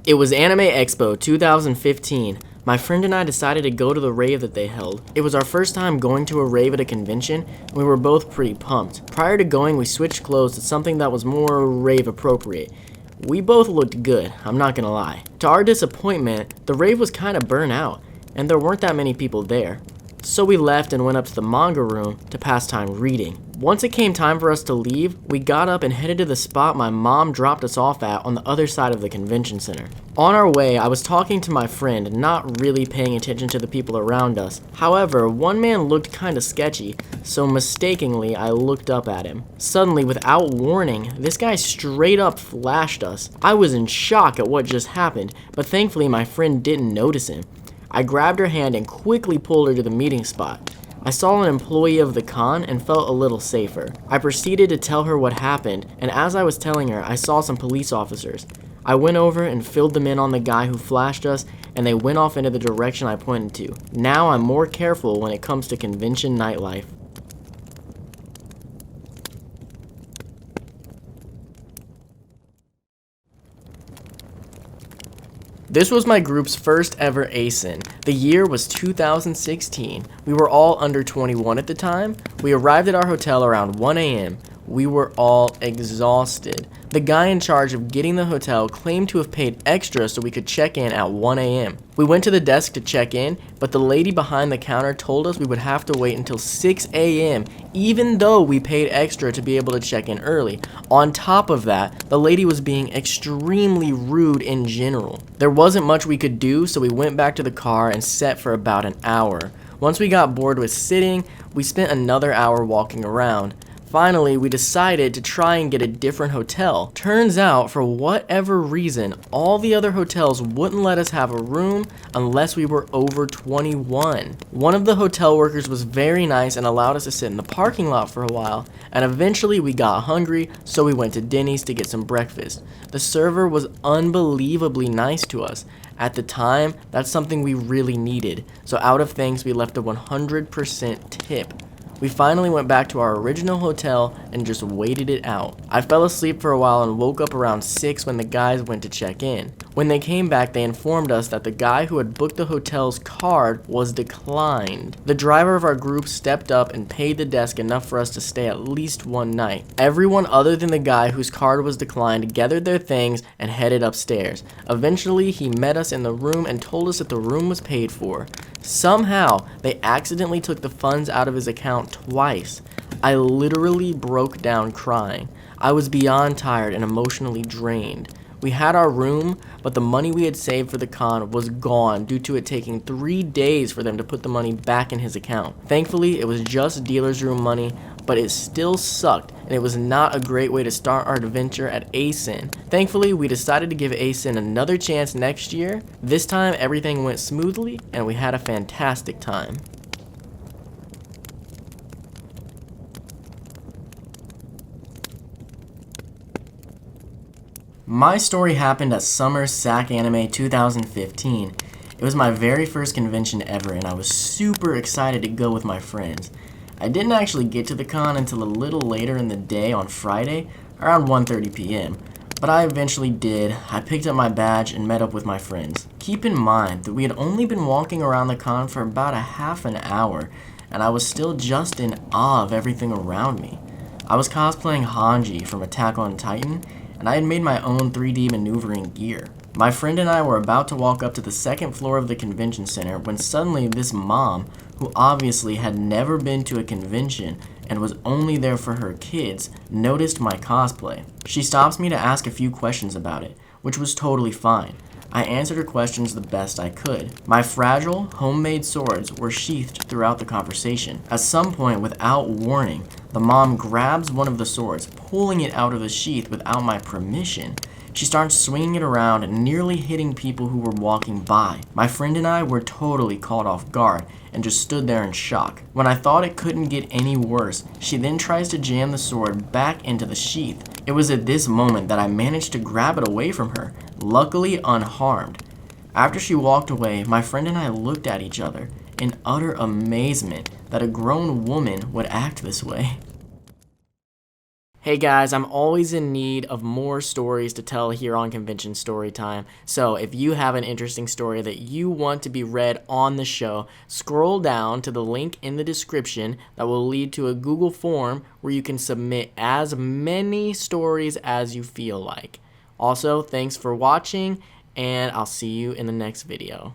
It was Anime Expo 2015. My friend and I decided to go to the rave that they held. It was our first time going to a rave at a convention, and we were both pretty pumped. Prior to going, we switched clothes to something that was more rave appropriate. We both looked good, I'm not gonna lie. To our disappointment, the rave was kinda burnt out, and there weren't that many people there. So we left and went up to the manga room to pass time reading. Once it came time for us to leave, we got up and headed to the spot my mom dropped us off at on the other side of the convention center. On our way, I was talking to my friend, not really paying attention to the people around us. However, one man looked kinda sketchy, so mistakenly I looked up at him. Suddenly, without warning, this guy straight up flashed us. I was in shock at what just happened, but thankfully my friend didn't notice him. I grabbed her hand and quickly pulled her to the meeting spot. I saw an employee of the con and felt a little safer. I proceeded to tell her what happened, and as I was telling her, I saw some police officers. I went over and filled them in on the guy who flashed us, and they went off into the direction I pointed to. Now I'm more careful when it comes to convention nightlife. This was my group's first ever ASIN. The year was 2016. We were all under 21 at the time. We arrived at our hotel around 1 a.m. We were all exhausted. The guy in charge of getting the hotel claimed to have paid extra so we could check in at 1 a.m. We went to the desk to check in, but the lady behind the counter told us we would have to wait until 6 a.m. even though we paid extra to be able to check in early. On top of that, the lady was being extremely rude in general. There wasn't much we could do, so we went back to the car and sat for about an hour. Once we got bored with sitting, we spent another hour walking around. Finally, we decided to try and get a different hotel. Turns out, for whatever reason, all the other hotels wouldn't let us have a room unless we were over 21. One of the hotel workers was very nice and allowed us to sit in the parking lot for a while, and eventually we got hungry, so we went to Denny's to get some breakfast. The server was unbelievably nice to us. At the time, that's something we really needed, so out of thanks we left a 100% tip. We finally went back to our original hotel and just waited it out. I fell asleep for a while and woke up around 6 when the guys went to check in. When they came back, they informed us that the guy who had booked the hotel's card was declined. The driver of our group stepped up and paid the desk enough for us to stay at least one night. Everyone other than the guy whose card was declined gathered their things and headed upstairs. Eventually, he met us in the room and told us that the room was paid for. Somehow, they accidentally took the funds out of his account twice. I literally broke down crying. I was beyond tired and emotionally drained. We had our room, but the money we had saved for the con was gone due to it taking 3 days for them to put the money back in his account. Thankfully, it was just dealer's room money, but it still sucked, and it was not a great way to start our adventure at ASIN. Thankfully, we decided to give ASIN another chance next year. This time, everything went smoothly, and we had a fantastic time. My story happened at Summer SAC Anime 2015. It was my very first convention ever, and I was super excited to go with my friends. I didn't actually get to the con until a little later in the day on Friday, around 1:30 p.m., but I eventually did. I picked up my badge and met up with my friends. Keep in mind that we had only been walking around the con for about a half an hour, and I was still just in awe of everything around me. I was cosplaying Hanji from Attack on Titan, and I had made my own 3D maneuvering gear. My friend and I were about to walk up to the second floor of the convention center when suddenly this mom, who obviously had never been to a convention and was only there for her kids, noticed my cosplay. She stops me to ask a few questions about it, which was totally fine. I answered her questions the best I could. My fragile, homemade swords were sheathed throughout the conversation. At some point, without warning, the mom grabs one of the swords, pulling it out of the sheath without my permission. She starts swinging it around and nearly hitting people who were walking by. My friend and I were totally caught off guard and just stood there in shock. When I thought it couldn't get any worse, she then tries to jam the sword back into the sheath. It was at this moment that I managed to grab it away from her, luckily unharmed. After she walked away, my friend and I looked at each other in utter amazement that a grown woman would act this way. Hey guys, I'm always in need of more stories to tell here on Convention Storytime. So if you have an interesting story that you want to be read on the show, scroll down to the link in the description that will lead to a Google form where you can submit as many stories as you feel like. Also, thanks for watching, and I'll see you in the next video.